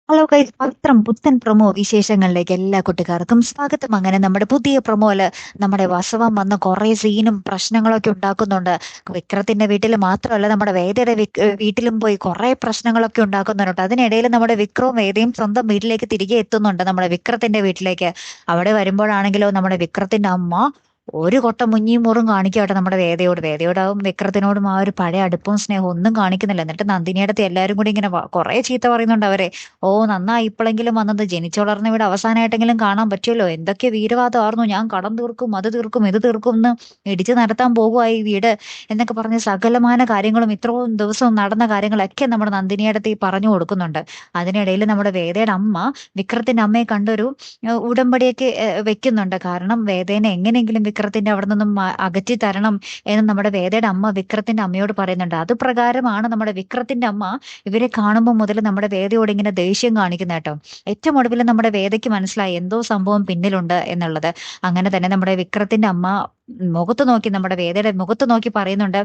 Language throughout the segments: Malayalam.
ഹലോ ഗൈസ്, പവിത്രം പുത്തൻ പ്രൊമോ വിശേഷങ്ങളിലേക്ക് എല്ലാ കുട്ടികാർക്കും സ്വാഗതം. അങ്ങനെ നമ്മുടെ പുതിയ പ്രൊമോയില് നമ്മുടെ വാസവം വന്ന് കുറെ സീനും പ്രശ്നങ്ങളൊക്കെ ഉണ്ടാക്കുന്നുണ്ട്. വിക്രത്തിന്റെ വീട്ടിൽ മാത്രമല്ല, നമ്മുടെ വേദയുടെ വീട്ടിലും പോയി കുറെ പ്രശ്നങ്ങളൊക്കെ ഉണ്ടാക്കുന്നുണ്ട്. അതിനിടയിൽ നമ്മുടെ വിക്രവും വേദയും സ്വന്തം വീട്ടിലേക്ക് തിരികെ എത്തുന്നുണ്ട്, നമ്മുടെ വിക്രത്തിന്റെ വീട്ടിലേക്ക്. അവിടെ വരുമ്പോഴാണെങ്കിലോ നമ്മുടെ വിക്രത്തിന്റെ അമ്മ ഒരു കൊട്ട മുഞ്ഞിയും മോറും കാണിക്കാട്ടെ നമ്മുടെ വേദയോടാവും വിക്രത്തിനോടും ആ ഒരു പഴയ അടുപ്പവും സ്നേഹവും ഒന്നും കാണിക്കുന്നില്ല. എന്നിട്ട് നന്ദിനിയടുത്ത് എല്ലാരും കൂടി ഇങ്ങനെ കുറെ ചീത്ത പറയുന്നുണ്ട് അവരെ. ഓ, നന്നായി ഇപ്പോഴെങ്കിലും വന്നത്, ജനിച്ചു വളർന്ന വീട് അവസാനമായിട്ടെങ്കിലും കാണാൻ പറ്റുമല്ലോ. എന്തൊക്കെ വീരവാദമായിരുന്നു, ഞാൻ കടം തീർക്കും, അത് തീർക്കും, ഇത് തീർക്കും എന്ന് ഇടിച്ചു നടത്താൻ പോകുവായി വീട് എന്നൊക്കെ പറഞ്ഞ് സകലമാന കാര്യങ്ങളും ഇത്രയും ദിവസവും നടന്ന കാര്യങ്ങളൊക്കെ നമ്മുടെ നന്ദിനിയടുത്ത് ഈ പറഞ്ഞു കൊടുക്കുന്നുണ്ട്. അതിനിടയിൽ നമ്മുടെ വേദയുടെ അമ്മ വിക്രത്തിന്റെ അമ്മയെ കണ്ടൊരു ഉടമ്പടിയൊക്കെ വെക്കുന്നുണ്ട്. കാരണം വേദേനെ എങ്ങനെയെങ്കിലും വിക്രത്തിന്റെ അവിടെ നിന്നും അകറ്റി തരണം എന്ന് നമ്മുടെ വേദയുടെ അമ്മ വിക്രത്തിന്റെ അമ്മയോട് പറയുന്നുണ്ട്. അത് പ്രകാരമാണ് നമ്മുടെ വിക്രത്തിന്റെ അമ്മ ഇവരെ കാണുമ്പോൾ മുതൽ നമ്മുടെ വേദയോട് ഇങ്ങനെ ദേഷ്യം കാണിക്കുന്ന കേട്ടോ. ഏറ്റവും ഒടുവിൽ നമ്മുടെ വേദയ്ക്ക് മനസ്സിലായി എന്തോ സംഭവം പിന്നിലുണ്ട് എന്നുള്ളത്. അങ്ങനെ തന്നെ നമ്മുടെ വിക്രത്തിന്റെ അമ്മ മുഖത്ത് നോക്കി, നമ്മുടെ വേദയുടെ മുഖത്ത് നോക്കി പറയുന്നുണ്ട്,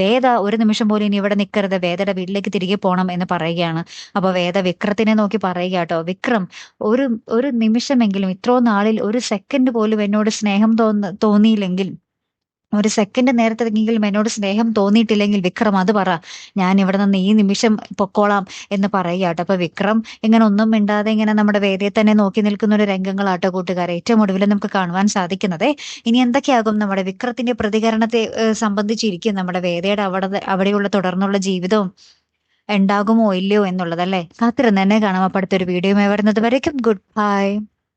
വേദ ഒരു നിമിഷം പോലും ഇനി ഇവിടെ നിൽക്കരുത്, വേദയുടെ വീട്ടിലേക്ക് തിരികെ പോകണം എന്ന് പറയുകയാണ്. അപ്പൊ വേദ വിക്രത്തിനെ നോക്കി പറയുക കേട്ടോ, വിക്രം, ഒരു ഒരു നിമിഷമെങ്കിലും, ഇത്രയും നാളിൽ ഒരു സെക്കൻഡ് പോലും എന്നോട് സ്നേഹം തോന്നിയില്ലെങ്കിൽ, ഒരു സെക്കൻഡ് നേരത്തെങ്കിലും എന്നോട് സ്നേഹം തോന്നിയിട്ടില്ലെങ്കിൽ വിക്രം അത് പറ, ഞാൻ ഇവിടെ നിന്ന് ഈ നിമിഷം പൊക്കോളാം എന്ന് പറയുകയാട്ടോ. അപ്പൊ വിക്രം ഇങ്ങനെ ഒന്നും മിണ്ടാതെ ഇങ്ങനെ നമ്മുടെ വേദിയെ തന്നെ നോക്കി നിൽക്കുന്ന ഒരു രംഗങ്ങളാട്ടോ കൂട്ടുകാരെ ഏറ്റവും ഒടുവിൽ നമുക്ക് കാണുവാൻ സാധിക്കുന്നത്. ഇനി എന്തൊക്കെയാകും നമ്മുടെ വിക്രത്തിന്റെ പ്രതികരണത്തെ സംബന്ധിച്ചിരിക്കും നമ്മുടെ വേദയുടെ അവിടെയുള്ള തുടർന്നുള്ള ജീവിതവും ഉണ്ടാകുമോ ഇല്ലയോ എന്നുള്ളതല്ലേ. കാത്തിരുന്ന് തന്നെ കാണാം. അപ്പൊ അടുത്തൊരു വീഡിയോ വരുന്നത് വരയ്ക്കും ഗുഡ് ബൈ.